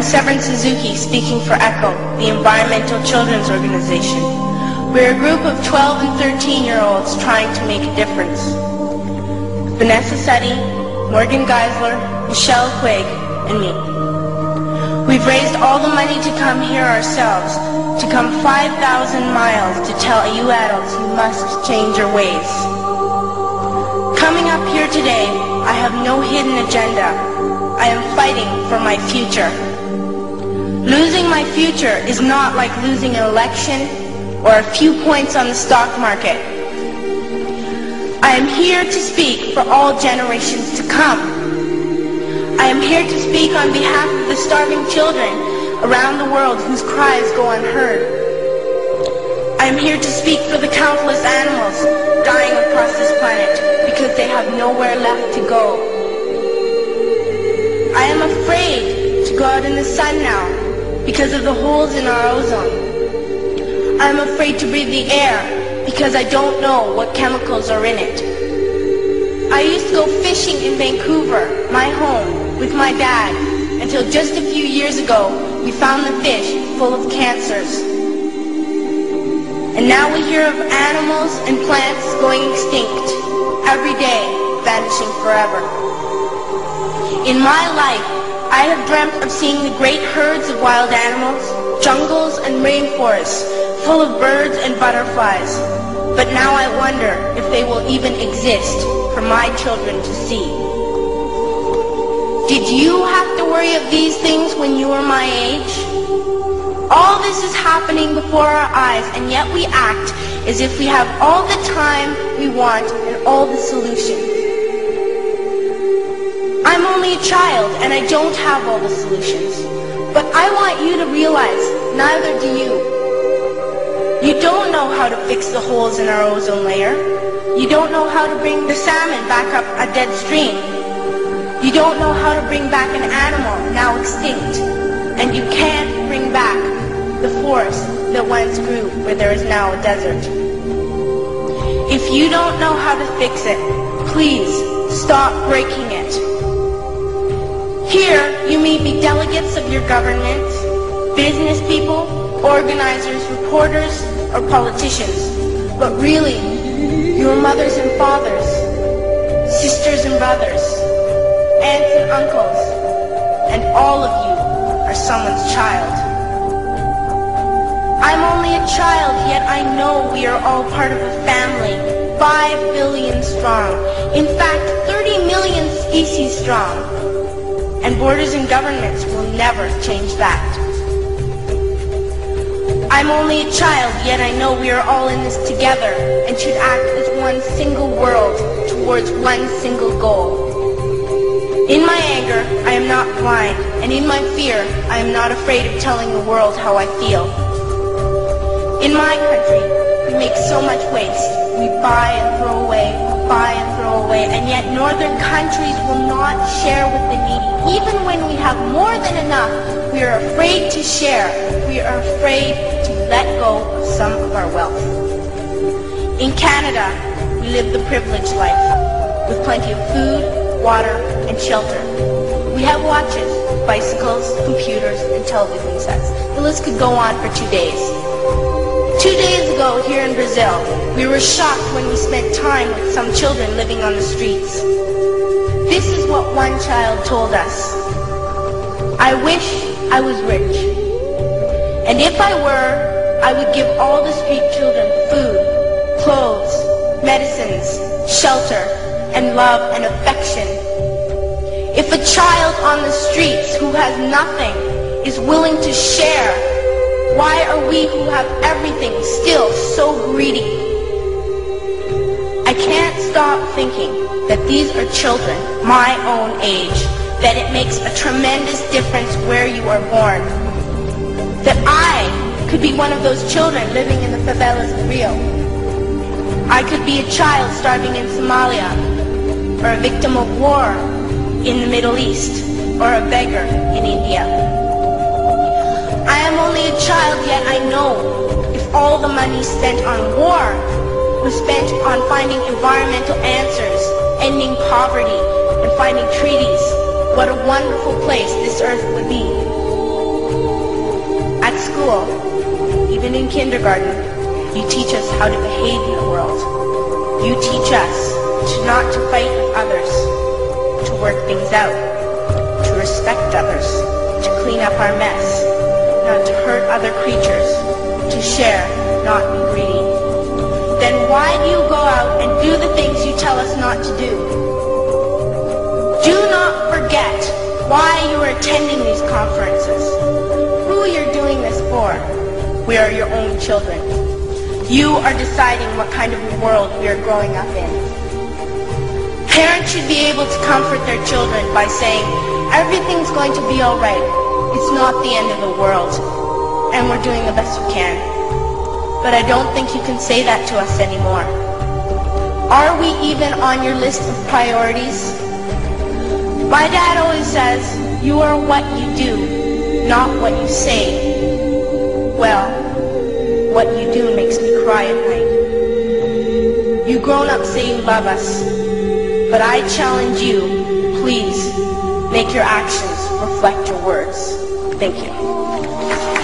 Speaking for ECHO, the Environmental Children's Organization. We're a group of 12 and 13-year-olds trying to make a difference. Vanessa Setti, Morgan Geisler, Michelle Quigg, and me. We've raised all the money to come here ourselves, to come 5,000 miles to tell you adults you must change your ways. Coming up here today, I have no hidden agenda. I am fighting for my future. Losing my future is not like losing an election or a few points on the stock market. I am here to speak for all generations to come. I am here to speak on behalf of the starving children around the world whose cries go unheard. I am here to speak for the countless animals dying across this planet because they have nowhere left to go. I am afraid to go out in the sun now because of the holes in our ozone. I'm afraid to breathe the air because I don't know what chemicals are in it. I used to go fishing in Vancouver, my home, with my dad, until just a few years ago we found the fish full of cancers. And now we hear of animals and plants going extinct, every day vanishing forever. In my life, I have dreamt of seeing the great herds of wild animals, jungles and rainforests full of birds and butterflies. But now I wonder if they will even exist for my children to see. Did you have to worry of these things when you were my age? All this is happening before our eyes, and yet we act as if we have all the time we want and all the solutions. I'm only a child and I don't have all the solutions. But I want you to realize, neither do you. You don't know how to fix the holes in our ozone layer. You don't know how to bring the salmon back up a dead stream. You don't know how to bring back an animal now extinct. And you can't bring back the forest that once grew where there is now a desert. If you don't know how to fix it, please stop breaking it. Here, you may be delegates of your government, business people, organizers, reporters, or politicians. But really, your mothers and fathers, sisters and brothers, aunts and uncles, and all of you are someone's child. I'm only a child, yet I know we are all part of a family, 5 billion strong. In fact, 30 million species strong. And borders and governments will never change that. I'm only a child, yet I know we are all in this together and should act as one single world towards one single goal. In my anger, I am not blind, and in my fear, I am not afraid of telling the world how I feel. In my country, we make so much waste. We buy and throw away, and yet northern countries will not share with the needy. Even when we have more than enough, we are afraid to share. We are afraid to let go of some of our wealth. In Canada, we live the privileged life, with plenty of food, water, and shelter. We have watches, bicycles, computers, and television sets. The list could go on for 2 days. 2 days ago, here in Brazil, we were shocked when we spent time with some children living on the streets. This is what one child told us. I wish I was rich. And if I were, I would give all the street children food, clothes, medicines, shelter, and love and affection. If a child on the streets who has nothing is willing to share, why are we who have everything still so greedy? I can't stop thinking that these are children my own age, that it makes a tremendous difference where you are born. That I could be one of those children living in the favelas of Rio. I could be a child starving in Somalia, or a victim of war in the Middle East, or a beggar in India. I am only a child, yet I know if all the money spent on war was spent on finding environmental answers, ending poverty, and finding treaties, what a wonderful place this earth would be. school, even in kindergarten, you teach us how to behave in the world. You teach us not to fight with others, to work things out, to respect others, to clean up our mess, not to hurt other creatures, to share, not be greedy. Then why do you go out and do the things you tell us not to do? Do not forget why you are attending these conferences, who you're doing this for. We are your own children. You are deciding what kind of world we are growing up in. Parents should be able to comfort their children by saying, everything's going to be all right. It's not the end of the world, and we're doing the best we can. But I don't think you can say that to us anymore. Are we even on your list of priorities? My dad always says, you are what you do, not what you say. Well, what you do makes me cry at night. You grown-ups say you love us, but I challenge you, please, make your actions reflect your words. Thank you.